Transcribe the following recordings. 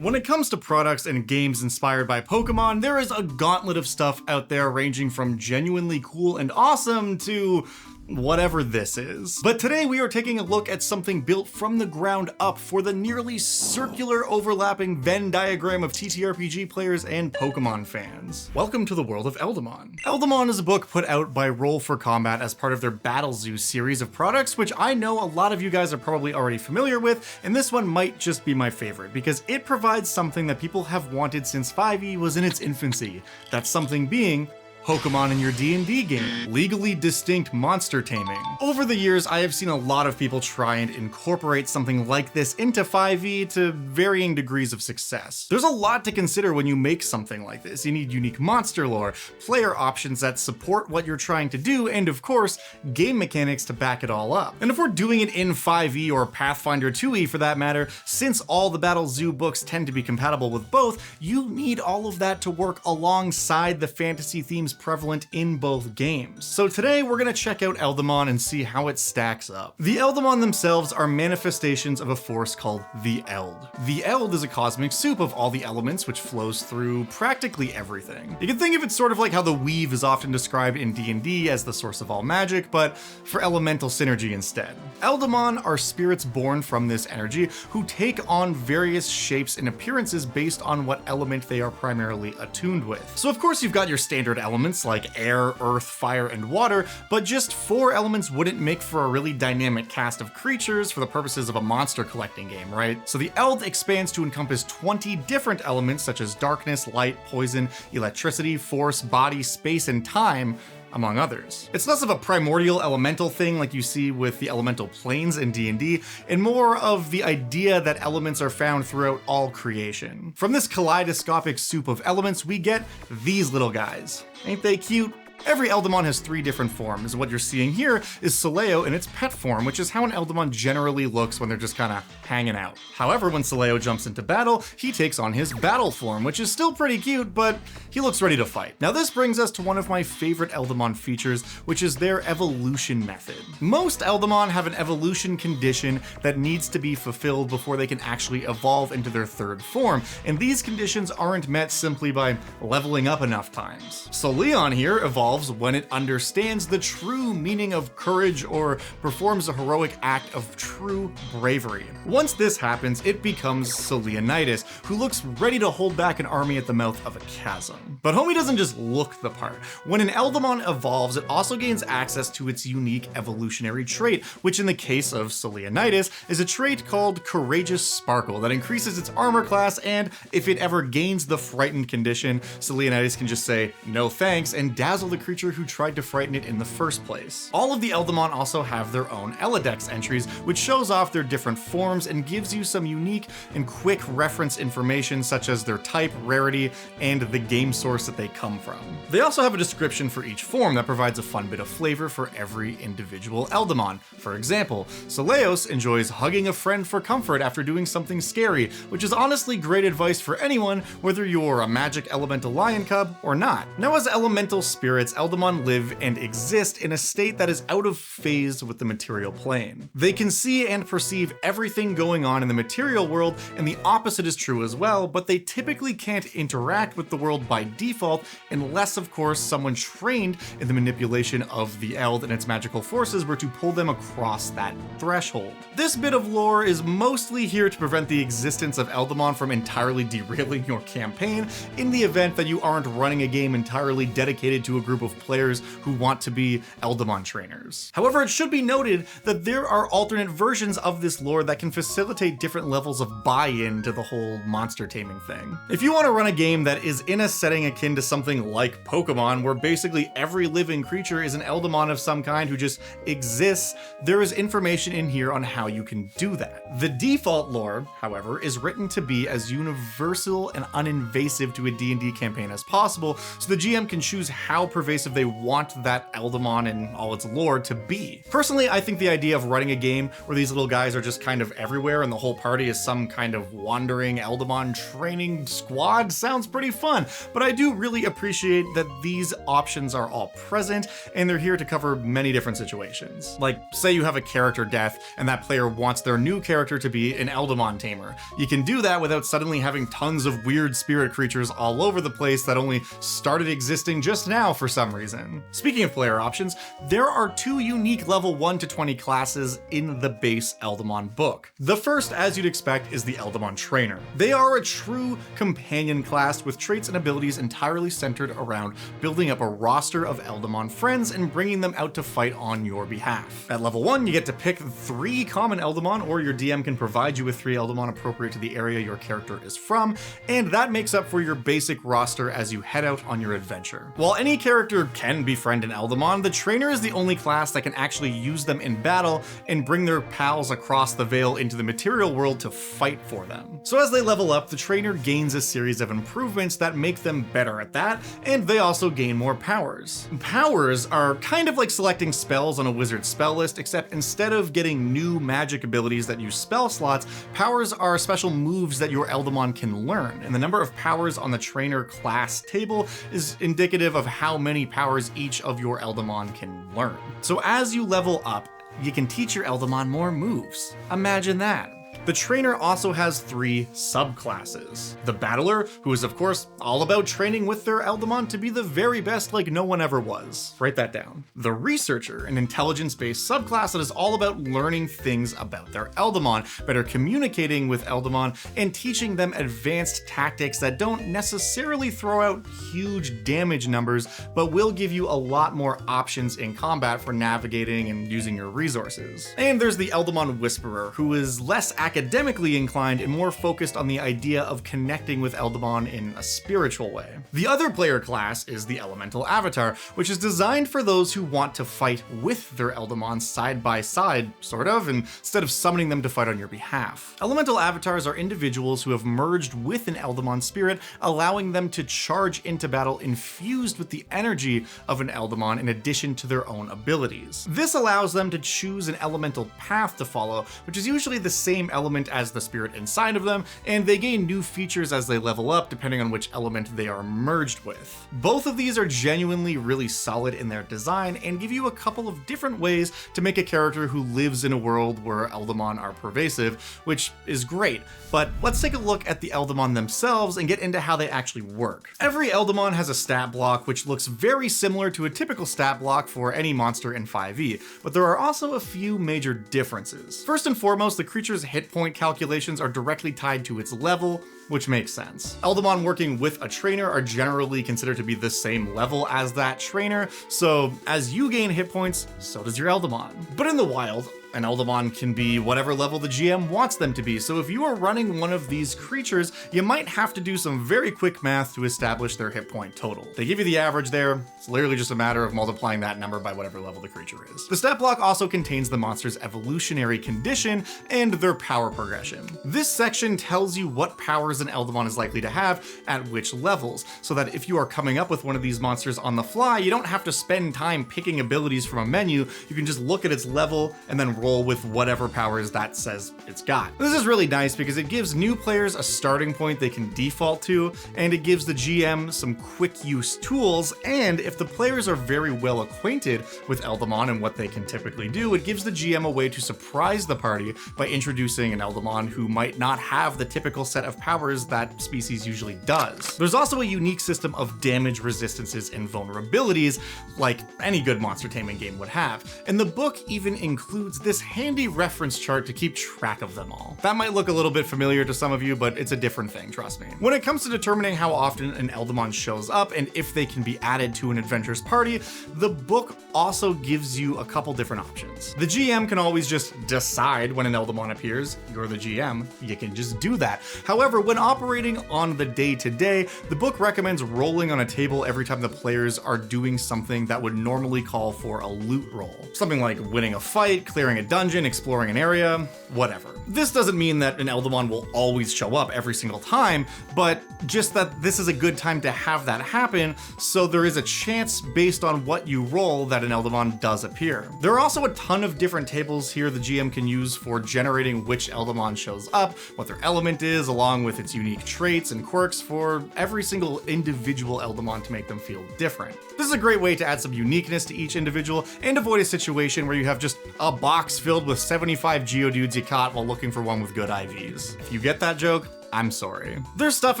When it comes to products and games inspired by Pokemon, there is a gauntlet of stuff out there ranging from genuinely cool and awesome to whatever this is. But today we are taking a look at something built from the ground up for the nearly circular overlapping Venn diagram of TTRPG players and Pokemon fans. Welcome to the world of Eldamon. Eldamon is a book put out by Roll for Combat as part of their Battle Zoo series of products, which I know a lot of you guys are probably already familiar with, and this one might just be my favorite because it provides something that people have wanted since 5e was in its infancy. That something being Pokemon in your D&D game, legally distinct monster taming. Over the years, I have seen a lot of people try and incorporate something like this into 5e to varying degrees of success. There's a lot to consider when you make something like this. You need unique monster lore, player options that support what you're trying to do, and of course, game mechanics to back it all up. And if we're doing it in 5e or Pathfinder 2e for that matter, since all the Battle Zoo books tend to be compatible with both, you need all of that to work alongside the fantasy themes prevalent in both games. So today we're gonna check out Eldamon and see how it stacks up. The Eldamon themselves are manifestations of a force called the Eld. The Eld is a cosmic soup of all the elements which flows through practically everything. You can think of it sort of like how the weave is often described in D&D as the source of all magic, but for elemental synergy instead. Eldamon are spirits born from this energy who take on various shapes and appearances based on what element they are primarily attuned with. So of course you've got your standard elements like air, earth, fire, and water, but just 4 elements wouldn't make for a really dynamic cast of creatures for the purposes of a monster collecting game, right? So the Eld expands to encompass 20 different elements such as darkness, light, poison, electricity, force, body, space, and time, among others. It's less of a primordial elemental thing like you see with the elemental planes in D&D, and more of the idea that elements are found throughout all creation. From this kaleidoscopic soup of elements, we get these little guys. Ain't they cute? Every Eldamon has 3 different forms. What you're seeing here is Soleo in its pet form, which is how an Eldamon generally looks when they're just kinda hanging out. However, when Soleo jumps into battle, he takes on his battle form, which is still pretty cute, but he looks ready to fight. Now this brings us to one of my favorite Eldamon features, which is their evolution method. Most Eldamon have an evolution condition that needs to be fulfilled before they can actually evolve into their 3rd form, and these conditions aren't met simply by leveling up enough times. So Leon here evolves when it understands the true meaning of courage or performs a heroic act of true bravery. Once this happens, it becomes Leonidas, who looks ready to hold back an army at the mouth of a chasm. But homie doesn't just look the part. When an Eldamon evolves, it also gains access to its unique evolutionary trait, which in the case of Leonidas is a trait called Courageous Sparkle that increases its armor class, and if it ever gains the frightened condition, Leonidas can just say no thanks and dazzle the creature who tried to frighten it in the first place. All of the Eldamon also have their own Elidex entries, which shows off their different forms and gives you some unique and quick reference information such as their type, rarity, and the game source that they come from. They also have a description for each form that provides a fun bit of flavor for every individual Eldamon. For example, Soleos enjoys hugging a friend for comfort after doing something scary, which is honestly great advice for anyone, whether you're a magic elemental lion cub or not. Now as elemental spirits, Eldamon live and exist in a state that is out of phase with the material plane. They can see and perceive everything going on in the material world, and the opposite is true as well, but they typically can't interact with the world by default unless, of course, someone trained in the manipulation of the Eld and its magical forces were to pull them across that threshold. This bit of lore is mostly here to prevent the existence of Eldamon from entirely derailing your campaign in the event that you aren't running a game entirely dedicated to a group of players who want to be Eldamon trainers. However, it should be noted that there are alternate versions of this lore that can facilitate different levels of buy-in to the whole monster taming thing. If you want to run a game that is in a setting akin to something like Pokemon, where basically every living creature is an Eldamon of some kind who just exists, there is information in here on how you can do that. The default lore, however, is written to be as universal and uninvasive to a D&D campaign as possible, so the GM can choose how pervasive pervasive they want that Eldamon and all its lore to be. Personally, I think the idea of running a game where these little guys are just kind of everywhere and the whole party is some kind of wandering Eldamon training squad sounds pretty fun, but I do really appreciate that these options are all present and they're here to cover many different situations. Like, say you have a character death and that player wants their new character to be an Eldamon tamer. You can do that without suddenly having tons of weird spirit creatures all over the place that only started existing just now for some reason. Speaking of player options, there are 2 unique level 1 to 20 classes in the base Eldamon book. The first, as you'd expect, is the Eldamon Trainer. They are a true companion class with traits and abilities entirely centered around building up a roster of Eldamon friends and bringing them out to fight on your behalf. At level 1, you get to pick 3 common Eldamon, or your DM can provide you with 3 Eldamon appropriate to the area your character is from, and that makes up for your basic roster as you head out on your adventure. While any character can befriend an Eldamon, the Trainer is the only class that can actually use them in battle and bring their pals across the veil into the material world to fight for them. So as they level up, the Trainer gains a series of improvements that make them better at that, and they also gain more powers. Powers are kind of like selecting spells on a wizard's spell list, except instead of getting new magic abilities that use spell slots, powers are special moves that your Eldamon can learn, and the number of powers on the Trainer class table is indicative of how many powers each of your Eldamon can learn. So as you level up, you can teach your Eldamon more moves. Imagine that. The Trainer also has 3 subclasses. The Battler, who is of course all about training with their Eldamon to be the very best like no one ever was. Write that down. The Researcher, an intelligence-based subclass that is all about learning things about their Eldamon, better communicating with Eldamon, and teaching them advanced tactics that don't necessarily throw out huge damage numbers, but will give you a lot more options in combat for navigating and using your resources. And there's the Eldamon Whisperer, who is less academically inclined and more focused on the idea of connecting with Eldamon in a spiritual way. The other player class is the Elemental Avatar, which is designed for those who want to fight with their Eldamon side by side, sort of, instead of summoning them to fight on your behalf. Elemental Avatars are individuals who have merged with an Eldamon spirit, allowing them to charge into battle infused with the energy of an Eldamon in addition to their own abilities. This allows them to choose an elemental path to follow, which is usually the same element as the spirit inside of them, and they gain new features as they level up depending on which element they are merged with. Both of these are genuinely really solid in their design and give you a couple of different ways to make a character who lives in a world where Eldamon are pervasive, which is great. But let's take a look at the Eldamon themselves and get into how they actually work. Every Eldamon has a stat block which looks very similar to a typical stat block for any monster in 5e, but there are also a few major differences. First and foremost, the creature's hit point calculations are directly tied to its level, which makes sense. Eldamon working with a trainer are generally considered to be the same level as that trainer, so as you gain hit points, so does your Eldamon. But in the wild, an Eldamon can be whatever level the GM wants them to be, so if you are running one of these creatures, you might have to do some very quick math to establish their hit point total. They give you the average there, it's literally just a matter of multiplying that number by whatever level the creature is. The stat block also contains the monster's evolutionary condition and their power progression. This section tells you what powers an Eldamon is likely to have at which levels, so that if you are coming up with one of these monsters on the fly, you don't have to spend time picking abilities from a menu, you can just look at its level and then roll with whatever powers that says it's got. This is really nice because it gives new players a starting point they can default to, and it gives the GM some quick use tools, and if the players are very well acquainted with Eldamon and what they can typically do, it gives the GM a way to surprise the party by introducing an Eldamon who might not have the typical set of powers that species usually does. There's also a unique system of damage resistances and vulnerabilities, like any good monster taming game would have, and the book even includes this handy reference chart to keep track of them all. That might look a little bit familiar to some of you, but it's a different thing, trust me. When it comes to determining how often an Eldamon shows up and if they can be added to an adventure's party, the book also gives you a couple different options. The GM can always just decide when an Eldamon appears. You're the GM, you can just do that. However, when operating on the day-to-day, the book recommends rolling on a table every time the players are doing something that would normally call for a loot roll. Something like winning a fight, clearing a dungeon, exploring an area, whatever. This doesn't mean that an Eldamon will always show up every single time, but just that this is a good time to have that happen, so there is a chance based on what you roll that an Eldamon does appear. There are also a ton of different tables here the GM can use for generating which Eldamon shows up, what their element is, along with its unique traits and quirks for every single individual Eldamon to make them feel different. This is a great way to add some uniqueness to each individual and avoid a situation where you have just a box filled with 75 Geodudes you caught while looking for one with good IVs. If you get that joke, I'm sorry. There's stuff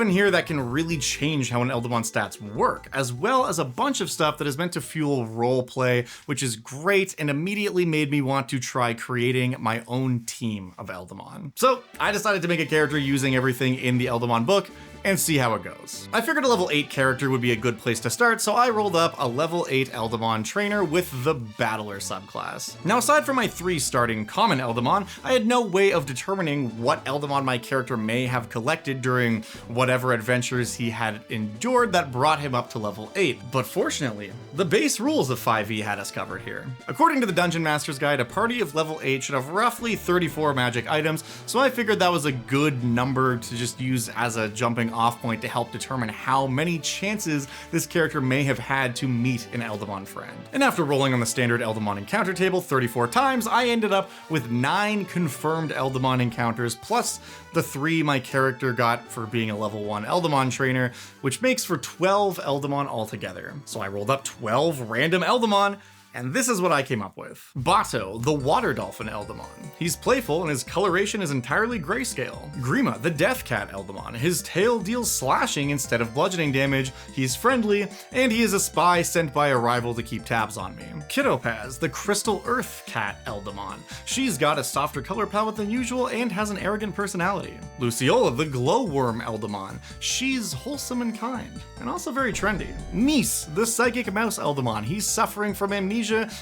in here that can really change how an Eldamon stats work, as well as a bunch of stuff that is meant to fuel roleplay, which is great and immediately made me want to try creating my own team of Eldamon. So I decided to make a character using everything in the Eldamon book and see how it goes. I figured a level 8 character would be a good place to start, so I rolled up a level 8 Eldamon trainer with the Battler subclass. Now, aside from my 3 starting common Eldamon, I had no way of determining what Eldamon my character may have collected during whatever adventures he had endured that brought him up to level 8. But fortunately, the base rules of 5e had us covered here. According to the Dungeon Master's Guide, a party of level 8 should have roughly 34 magic items, so I figured that was a good number to just use as a jumping off point to help determine how many chances this character may have had to meet an Eldamon friend. And after rolling on the standard Eldamon encounter table 34 times, I ended up with 9 confirmed Eldamon encounters, plus the 3 my character got for being a level 1 Eldamon trainer, which makes for 12 Eldamon altogether. So I rolled up 12 random Eldamon, and this is what I came up with. Bato, the Water Dolphin Eldamon. He's playful and his coloration is entirely grayscale. Grima, the Death Cat Eldamon. His tail deals slashing instead of bludgeoning damage, he's friendly, and he is a spy sent by a rival to keep tabs on me. Kidopaz, the Crystal Earth Cat Eldamon. She's got a softer color palette than usual and has an arrogant personality. Luciola, the Glowworm Eldamon. She's wholesome and kind, and also very trendy. Mies, the Psychic Mouse Eldamon. He's suffering from amnesia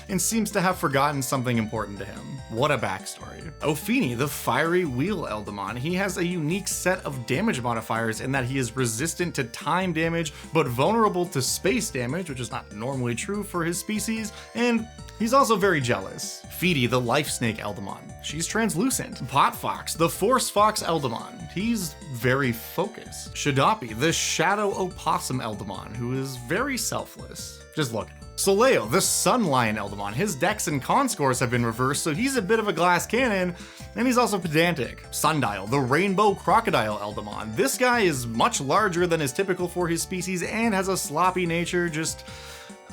and seems to have forgotten something important to him. What a backstory. Ophini, the Fiery Wheel Eldamon. He has a unique set of damage modifiers in that he is resistant to time damage, but vulnerable to space damage, which is not normally true for his species, and he's also very jealous. Feedy, the Life Snake Eldamon. She's translucent. Potfox, the Force Fox Eldamon. He's very focused. Shadapi, the Shadow Opossum Eldamon, who is very selfless. Just look at him. Soleo, the Sun Lion Eldamon. His dex and con scores have been reversed, so he's a bit of a glass cannon, and he's also pedantic. Sundial, the Rainbow Crocodile Eldamon. This guy is much larger than is typical for his species and has a sloppy nature, just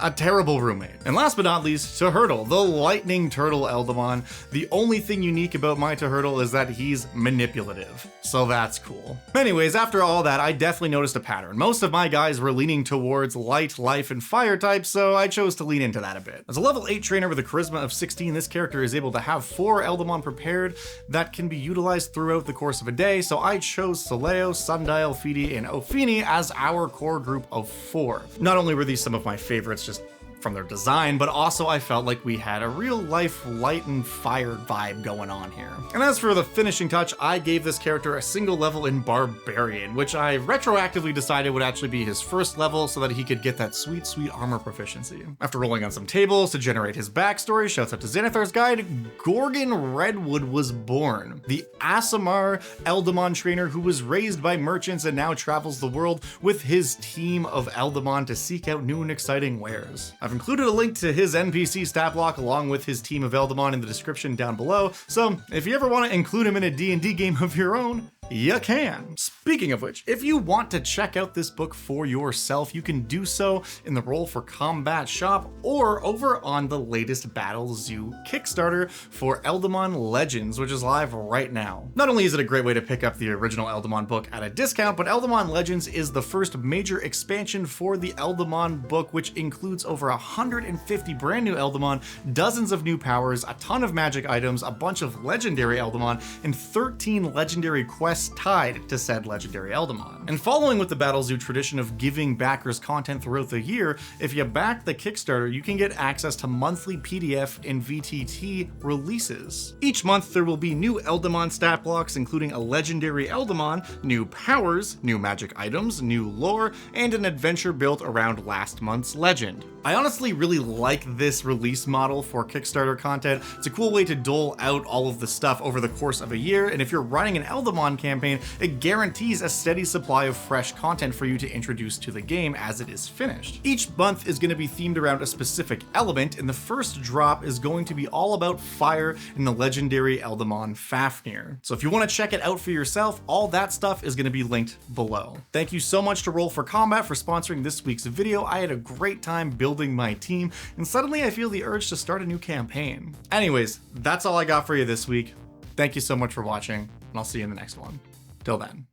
a terrible roommate. And last but not least, Tehurtle, the Lightning Turtle Eldamon. The only thing unique about my Tehurtle is that he's manipulative, so that's cool. Anyways, after all that, I definitely noticed a pattern. Most of my guys were leaning towards light, life, and fire types, so I chose to lean into that a bit. As a level 8 trainer with a charisma of 16, this character is able to have 4 Eldamon prepared that can be utilized throughout the course of a day, so I chose Soleo, Sundial, Feedy, and Ophini as our core group of 4. Not only were these some of my favorites just from their design, but also I felt like we had a real life light and fire vibe going on here. And as for the finishing touch, I gave this character a single level in Barbarian, which I retroactively decided would actually be his first level so that he could get that sweet, sweet armor proficiency. After rolling on some tables to generate his backstory, shouts out to Xanathar's Guide, Gorgon Redwood was born. The Aasimar Eldamon trainer who was raised by merchants and now travels the world with his team of Eldamon to seek out new and exciting wares. I've included a link to his NPC stat block along with his team of Eldamon in the description down below, so if you ever want to include him in a D&D game of your own, you can. Speaking of which, if you want to check out this book for yourself, you can do so in the Roll for Combat shop or over on the latest Battle Zoo Kickstarter for Eldamon Legends, which is live right now. Not only is it a great way to pick up the original Eldamon book at a discount, but Eldamon Legends is the first major expansion for the Eldamon book, which includes over 150 brand new Eldamon, dozens of new powers, a ton of magic items, a bunch of legendary Eldamon, and 13 legendary quests quest tied to said legendary Eldamon. And following with the Battle Zoo tradition of giving backers content throughout the year, if you back the Kickstarter, you can get access to monthly PDF and VTT releases. Each month there will be new Eldamon stat blocks, including a legendary Eldamon, new powers, new magic items, new lore, and an adventure built around last month's legend. I honestly really like this release model for Kickstarter content. It's a cool way to dole out all of the stuff over the course of a year, and if you're running an Eldamon campaign, it guarantees a steady supply of fresh content for you to introduce to the game as it is finished. Each month is going to be themed around a specific element, and the first drop is going to be all about fire in the legendary Eldamon Fafnir. So if you want to check it out for yourself, all that stuff is going to be linked below. Thank you so much to Roll for Combat for sponsoring this week's video. I had a great time building my team, and suddenly I feel the urge to start a new campaign. Anyways, that's all I got for you this week. Thank you so much for watching, and I'll see you in the next one. Till then.